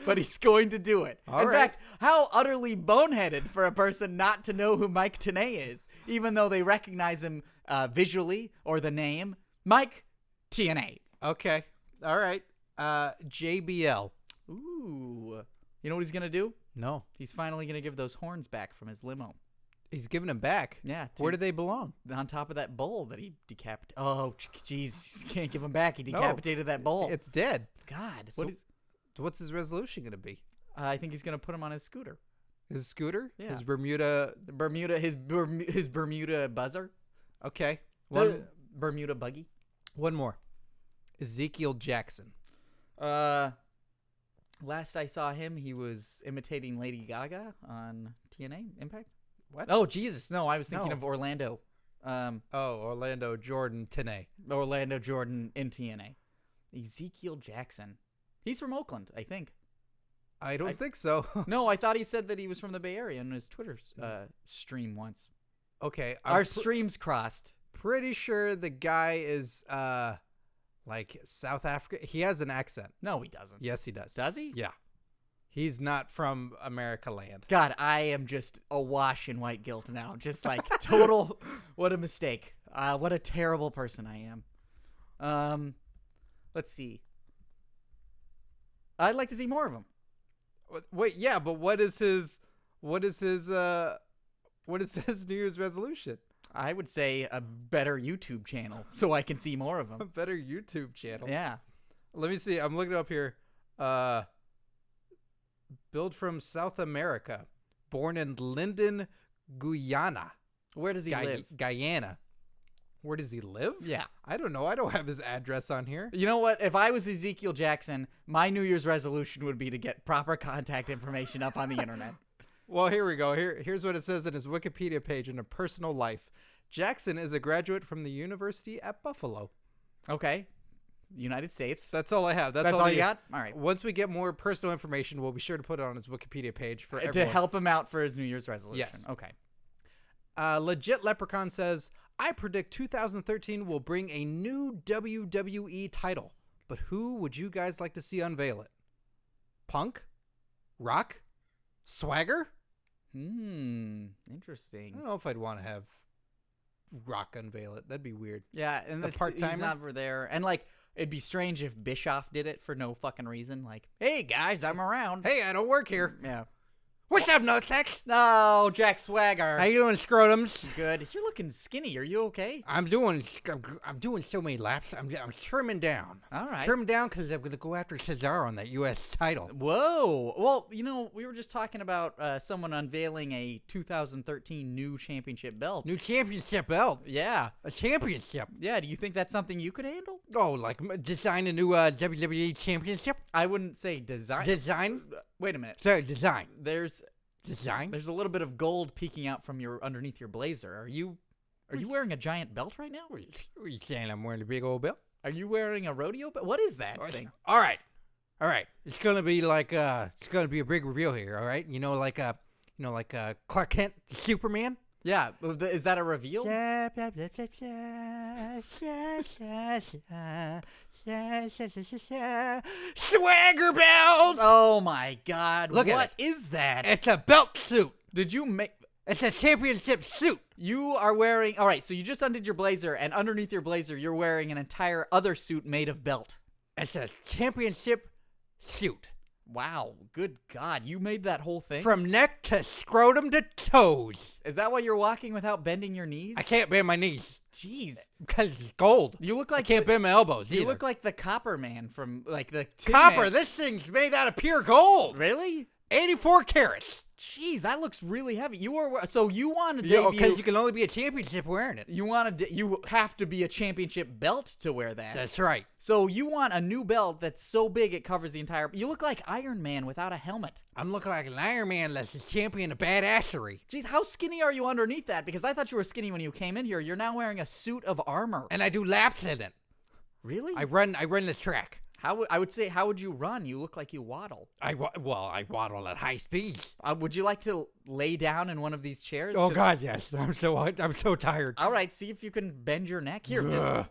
but he's going to do it. All In right. fact, how utterly boneheaded for a person not to know who Mike TNAy is, even though they recognize him visually or the name Mike TNAy. Okay. All right. JBL. Ooh. You know what he's going to do? No. He's finally going to give those horns back from his limo. He's giving them back. Yeah. Where do they belong? On top of that bowl that he decapitated. Oh, jeez. Can't give him back. He decapitated that bowl. It's dead. God. So what's his resolution going to be? I think he's going to put him on his scooter. His scooter? Yeah. His Bermuda? His Bermuda buzzer. Okay. The Bermuda buggy. One more. Ezekiel Jackson. Last I saw him, he was imitating Lady Gaga on TNA Impact. What? Oh, Jesus. No, I was thinking No. of Orlando. Orlando Jordan TNA. Orlando Jordan in TNA. Ezekiel Jackson. He's from Oakland, I think. I don't think so. No, I thought he said that he was from the Bay Area on his Twitter stream once. Okay. Our streams crossed. Pretty sure the guy is like South Africa. He has an accent. No, he doesn't. Yes, he does. Does he? Yeah. He's not from America land. God, I am just awash in white guilt now. Just like total, what a mistake. What a terrible person I am. Let's see. I'd like to see more of him. Wait, yeah, but what is his New Year's resolution? I would say a better YouTube channel so I can see more of A him. better YouTube channel. Yeah. Let me see. I'm looking up here. Build from South America. Born in Linden, Guyana. Where does he live? Guyana. Where does he live? Yeah. I don't know. I don't have his address on here. You know what? If I was Ezekiel Jackson, my New Year's resolution would be to get proper contact information up on the internet. Well, here we go. Here's what it says in his Wikipedia page in a personal life. Jackson is a graduate from the University at Buffalo. Okay. United States. That's all I have. That's all you got? All right. Once we get more personal information, we'll be sure to put it on his Wikipedia page for To everyone. help him out for his New Year's resolution. Yes. Okay. Legit Leprechaun says, I predict 2013 will bring a new WWE title, but who would you guys like to see unveil it? Punk? Rock? Swagger? Interesting. I don't know if I'd want to have Rock unveil it. That'd be weird. Yeah, and The he's part-timer? never there. And, like, it'd be strange if Bischoff did it for no fucking reason. Like, hey, guys, I'm around. Hey, I don't work here. Yeah. What's up, nutsack? No, Jack Swagger. How you doing, scrotums? Good. You're looking skinny. Are you okay? I'm doing so many laps. I'm trimming down. All right. Trimming down because I'm gonna go after Cesaro on that U.S. title. Whoa. Well, you know, we were just talking about someone unveiling a 2013 new championship belt. New championship belt. Yeah. A championship. Yeah. Do you think that's something you could handle? Oh, like design a new WWE championship. I wouldn't say design. Design. Wait a minute. Sorry, design. There's Design. a little bit of gold peeking out from underneath your blazer. Are you wearing a giant belt right now? What are you saying? I'm wearing a big old belt. Are you wearing a rodeo belt? What is that thing? All right. It's gonna be like it's gonna be a big reveal here. All right. Like Clark Kent, Superman. Yeah. Is that a reveal? Swagger belt. Oh my God! Look at what it. is that? It's a belt suit. Did you make? It's a championship suit. You are wearing. All right. So you just undid your blazer, and underneath your blazer, you're wearing an entire other suit made of belt. It's a championship suit. Wow. Good God! You made that whole thing. From neck to scrotum to toes. Is that why you're walking without bending your knees? I can't bend my knees Jeez. because it's gold. You look I like can't bend my elbows You either. look like the Copper Man from like the Tin Copper. Man. This thing's made out of pure gold. Really? 84 carats. Jeez, that looks really heavy. You want to Yeah, debut? because you can only be a championship wearing it. You have to be a championship belt to wear that. That's right. So you want a new belt that's so big it covers the entire. You look like Iron Man without a helmet. I'm looking like an Iron Man that's a champion of badassery. Jeez, how skinny are you underneath that? Because I thought you were skinny when you came in here. You're now wearing a suit of armor. And I do laps in it. Really? I run the track. How would you run? You look like you waddle. I waddle at high speeds. Would you like to lay down in one of these chairs? Oh God, yes. I'm so tired. All right, see if you can bend your neck here. Ugh.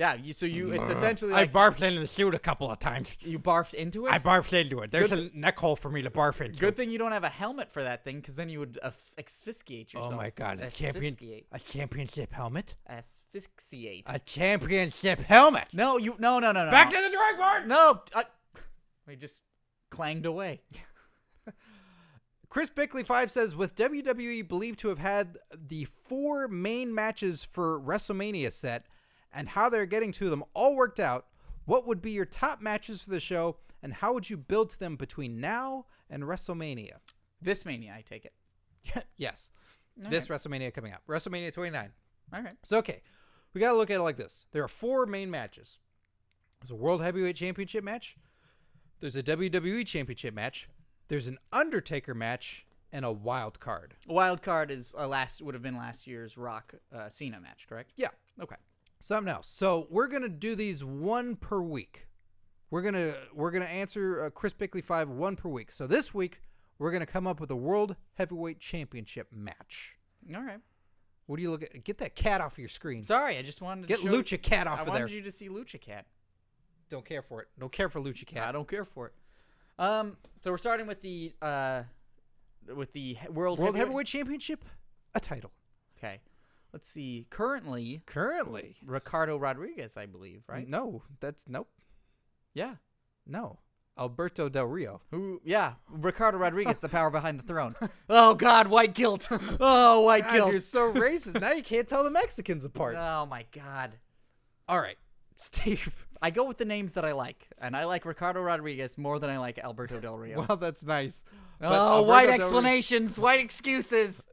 It's essentially I like barfed into the suit a couple of times. you barfed into it. I barfed into it. There's a neck hole for me to barf into. Good thing you don't have a helmet for that thing, because then you would asphyxiate yourself. Oh my God, a championship helmet? Asphyxiate. A championship helmet. No. Back to the drawing board. No. We just clanged away. Chris Bickley 5 says, with WWE believed to have had the 4 main matches for WrestleMania set and how they're getting to them all worked out, what would be your top matches for the show and how would you build to them between now and WrestleMania? This Mania, I take it. Yes. All This WrestleMania coming up. WrestleMania 29. All right. So, okay. We got to look at it like this. There are 4 main matches. There's a World Heavyweight Championship match. There's a WWE Championship match. There's an Undertaker match and a wild card. Wild card is would have been last year's Rock Cena match, correct? Yeah. Okay. Something else. So we're gonna do these one per week. We're gonna answer Chris Bickley 5 one per week. So this week we're gonna come up with a World Heavyweight Championship match. All right. What do you look at? Get that cat off of your screen. Sorry, I just wanted to Get show Lucha Cat off I of there. wanted you to see Lucha Cat. Don't care for it. Don't care for Lucha Cat. I don't care for it. So we're starting with the World Heavyweight Championship, a title. Okay. Let's see. Currently, Ricardo Rodriguez, I believe, right? No, nope. Yeah. No, Alberto Del Rio. Yeah, Ricardo Rodriguez, the power behind the throne. Oh, God, white guilt. Oh, white God, guilt. you're so racist. Now you can't tell the Mexicans apart. Oh, my God. All right, Steve. I go with the names that I like, and I like Ricardo Rodriguez more than I like Alberto Del Rio. Well, that's nice. But Oh, Alberto white Del Rio- explanations, white excuses.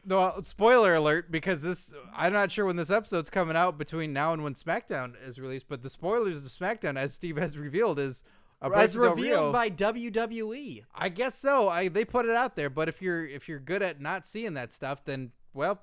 Well, spoiler alert, because I'm not sure when this episode's coming out between now and when SmackDown is released, but the spoilers of SmackDown, as Steve has revealed, is Alberto As Del revealed Rio. by WWE. I guess so. They put it out there, but if you're good at not seeing that stuff, then, well,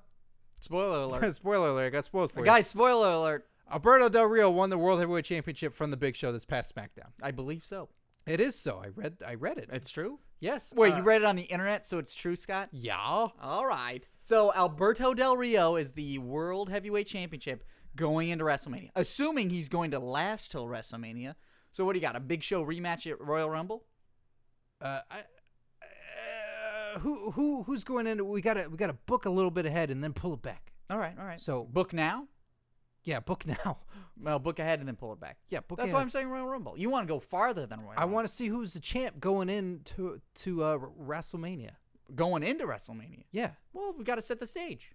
Spoiler alert. spoiler alert, I got spoiled for you. Guys, spoiler alert. Alberto Del Rio won the World Heavyweight Championship from the Big Show this past SmackDown. I believe so. It is so. I read it. It's true? Yes. Wait, you read it on the internet, so it's true, Scott? Yeah. All right. So Alberto Del Rio is the World Heavyweight Championship going into WrestleMania, assuming he's going to last till WrestleMania. So what do you got? A Big Show rematch at Royal Rumble? Who's going in? We gotta book a little bit ahead and then pull it back. All right, all right. So Book now? yeah, book now. Well, book ahead and then pull it back. Yeah, book That's ahead. why I'm saying Royal Rumble. You want to go farther than Royal I Rumble. want to see who's the champ going into WrestleMania. Going into WrestleMania. Yeah. Well, we got to set the stage.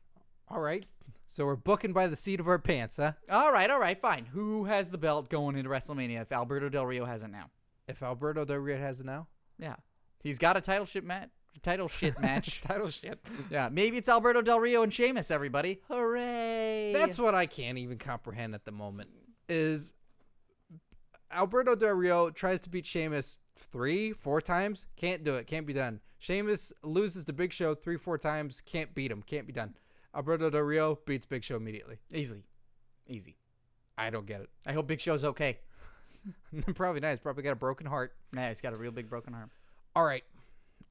All right. So we're booking by the seat of our pants, huh? All right, fine. Who has the belt going into WrestleMania if Alberto Del Rio has it now? If Alberto Del Rio has it now. Yeah. He's got a title shit match. Title shit. Title shit. Yeah, maybe it's Alberto Del Rio and Sheamus, everybody. Hooray. That's what I can't even comprehend at the moment. Is Alberto Del Rio tries to beat Sheamus 3-4 times, can't do it, can't be done. Sheamus loses to Big Show 3-4 times, can't beat him, can't be done. Alberto Del Rio beats Big Show immediately. Easy. I don't get it. I hope Big Show's okay. Probably not. He's probably got a broken heart. Yeah, he's got a real big broken arm. All right.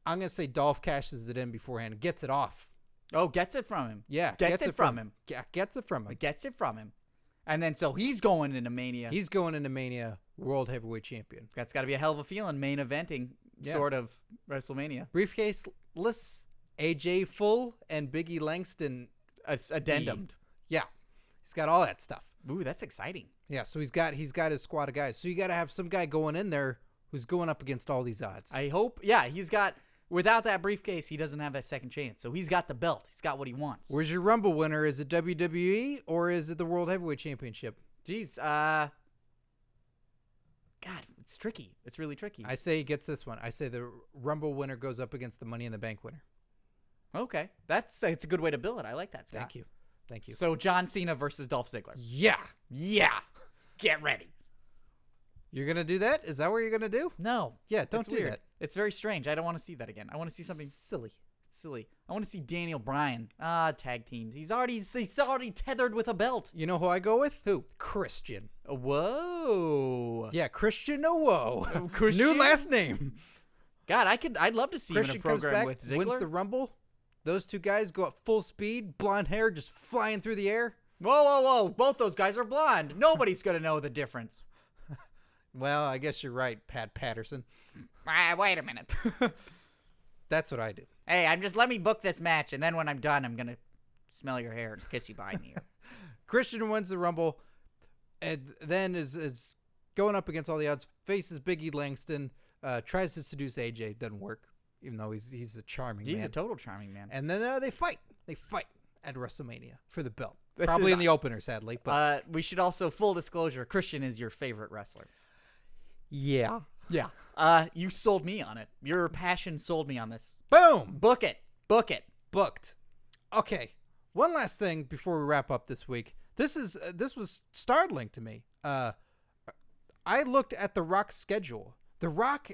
I'm going to say Dolph cashes it in beforehand. Gets it off. Oh, gets it from him. Yeah. Gets it from him. Yeah, gets it from him. Gets it from him. And then so he's going into Mania. He's going into Mania World Heavyweight Champion. That's got to be a hell of a feeling, main eventing sort of WrestleMania. Briefcase-less, AJ full, and Biggie Langston. Addendum. Yeah. He's got all that stuff. Ooh, that's exciting. Yeah, so he's got his squad of guys. So you got to have some guy going in there who's going up against all these odds. I hope. Yeah, he's got. Without that briefcase, he doesn't have that second chance. So he's got the belt. He's got what he wants. Where's your Rumble winner? Is it WWE or is it the World Heavyweight Championship? Jeez. God, it's tricky. It's really tricky. I say he gets this one. I say the Rumble winner goes up against the Money in the Bank winner. Okay. It's a good way to bill it. I like that, Scott. Thank you. So John Cena versus Dolph Ziggler. Yeah. Get ready. You're going to do that? Is that what you're going to do? No. Yeah, don't It's do weird. that. It's very strange. I don't want to see that again. I want to see something silly. I want to see Daniel Bryan. Tag teams. He's already tethered with a belt. You know who I go with? Who? Christian. Whoa. Yeah, Christian Owo. Christian? New last name. God, I'd love to see Christian him in a comes program back, with Ziggler. wins the Rumble. Those two guys go at full speed, blonde hair just flying through the air. Whoa. Both those guys are blonde. Nobody's going to know the difference. Well, I guess you're right, Pat Patterson. Wait a minute. That's what I do. Hey, let me book this match, and then when I'm done, I'm going to smell your hair and kiss you behind the ear. Christian wins the Rumble, and then is going up against all the odds, faces Biggie Langston, tries to seduce AJ, doesn't work, even though he's a charming man. He's a total charming man. And then they fight. They fight at WrestleMania for the belt. This Probably is- in the opener, sadly. But We should also, full disclosure, Christian is your favorite wrestler. yeah. Yeah. You sold me on it. Your passion sold me on this. Boom. Book it. Booked. Okay. One last thing before we wrap up this week. This was startling to me. I looked at The Rock's schedule. The Rock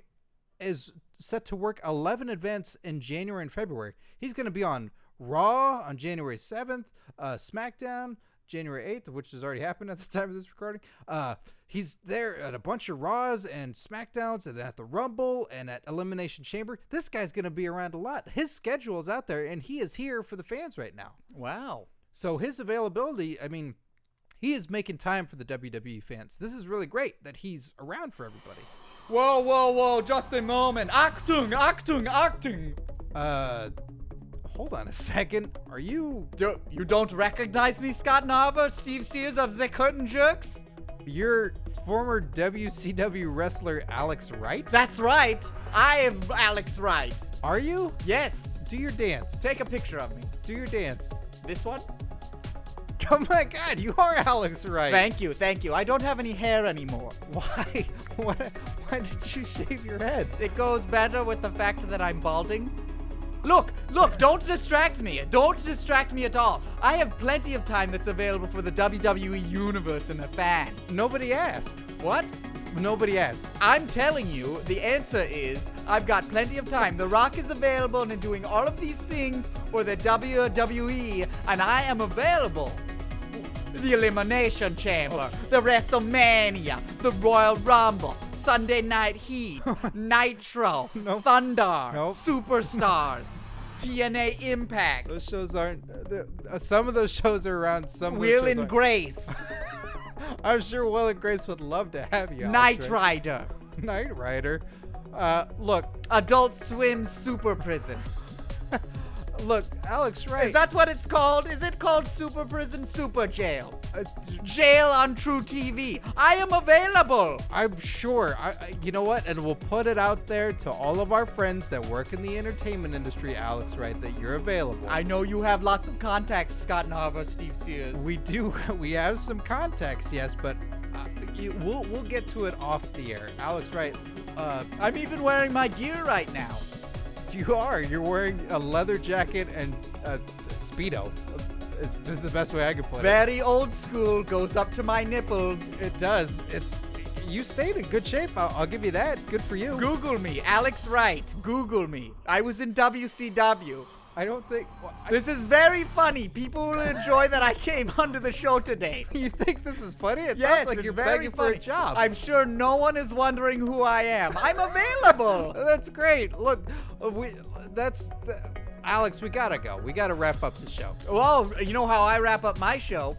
is set to work 11 events in January and February. He's going to be on Raw on January 7th, SmackDown January 8th, which has already happened at the time of this recording. He's there at a bunch of Raws and SmackDowns and at the Rumble and at Elimination Chamber. This guy's going to be around a lot. His schedule is out there, and he is here for the fans right now. Wow. So his availability, I mean, he is making time for the WWE fans. This is really great that he's around for everybody. Whoa. Just a moment. Achtung. Hold on a second. Are you... You don't recognize me, Scott Narver, Steve Sears of the Curtain Jerks? You're former WCW wrestler Alex Wright? That's right. I am Alex Wright. Are you? Yes. Do your dance. Take a picture of me. Do your dance. This one? Oh my God, you are Alex Wright. Thank you. I don't have any hair anymore. Why? Why did you shave your head? It goes better with the fact that I'm balding. Look, don't distract me. Don't distract me at all. I have plenty of time that's available for the WWE Universe and the fans. Nobody asked. What? Nobody asked. I'm telling you, the answer is I've got plenty of time. The Rock is available and doing all of these things for the WWE, and I am available. The Elimination Chamber, the WrestleMania, the Royal Rumble, Sunday Night Heat, Nitro, Thunder, Superstars, TNA Impact. Those shows aren't. Some of those shows are around. Some Will and Grace, I'm sure Will and Grace would love to have you. Knight Rider, Knight Rider. Look, Adult Swim Super Prison. look, Alex Wright. Is that what it's called? Is it called Super Prison, Super Jail? Jail on True TV. I am available. I'm sure. You know what? And we'll put it out there to all of our friends that work in the entertainment industry, Alex Wright, that you're available. I know you have lots of contacts, Scott Narver, Steve Sears. We do. We have some contacts, yes, but we'll get to it off the air. Alex Wright. I'm even wearing my gear right now. You are. You're wearing a leather jacket and a Speedo. It's the best way I could put it. Very old school, goes up to my nipples. It does. You stayed in good shape. I'll give you that. Good for you. Google me, Alex Wright. Google me. I was in WCW. I don't think... This is very funny. People will enjoy that I came onto the show today. You think this is funny? It Yes, sounds like it's you're very begging funny. for a job. I'm sure no one is wondering who I am. I'm available. That's great. Look, Alex, we gotta go. We gotta wrap up the show. Well, you know how I wrap up my show?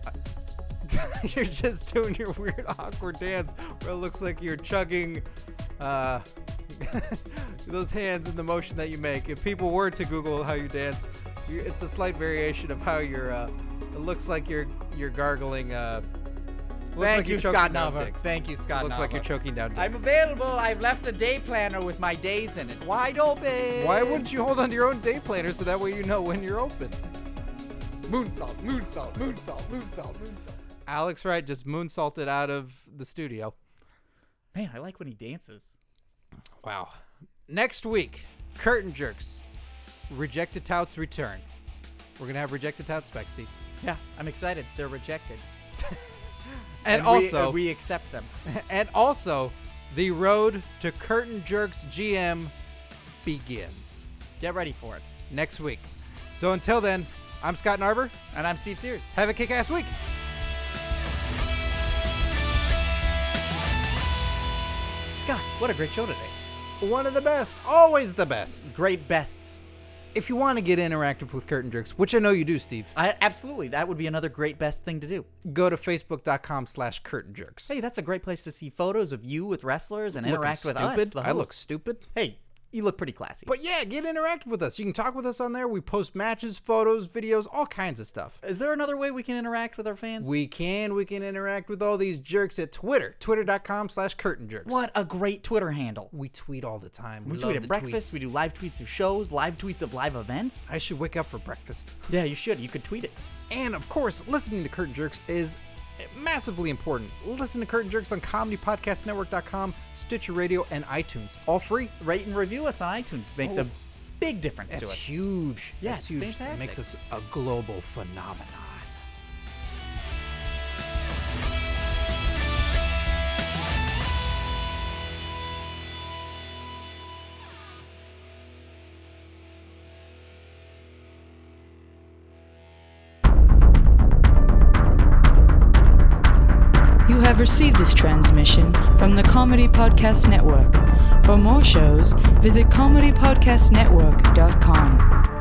You're just doing your weird, awkward dance where it looks like you're chugging those hands in the motion that you make. If people were to Google how you dance, it's a slight variation of how you're. It looks like you're gargling. Thank you, Scott Narver. Thank you, Scott Narver. Looks like you're choking down dicks. I'm available. I've left a day planner with my days in it. Wide open. Why wouldn't you hold on to your own day planner so that way you know when you're open? Moonsault, moonsault, moonsault, moonsault, moonsault. Alex Wright just moonsaulted out of the studio. Man, I like when he dances. Wow. Next week, Curtain Jerks. Rejected Touts return. We're going to have Rejected Touts back, Steve. Yeah, I'm excited. They're rejected. And also, we accept them. And also, the road to Curtain Jerks GM begins. Get ready for it. Next week. So until then, I'm Scott Narver. And I'm Steve Sears. Have a kick-ass week. Scott, what a great show today. One of the best. Always the best. Great bests. If you want to get interactive with Curtain Jerks, which I know you do, Steve. Absolutely. That would be another great best thing to do. Go to facebook.com/Curtain Jerks. Hey, that's a great place to see photos of you with wrestlers and interact with us. I look stupid. Hey, you look pretty classy. But yeah, get interactive with us. You can talk with us on there. We post matches, photos, videos, all kinds of stuff. Is there another way we can interact with our fans? We can interact with all these jerks at Twitter. Twitter.com/Curtain Jerks. What a great Twitter handle. We tweet all the time. We tweet at breakfast. We do live tweets of shows, live tweets of live events. I should wake up for breakfast. Yeah, you should. You could tweet it. And of course, listening to Curtain Jerks is massively important. Listen to Curtain Jerks on comedypodcastnetwork.com, Stitcher Radio, and iTunes. All free. Rate and review us on iTunes. Makes a big difference to It's us. huge. Yeah, That's it's huge. fantastic. It makes us a global phenomenon. You have received this transmission from the Comedy Podcast Network. For more shows, visit comedypodcastnetwork.com.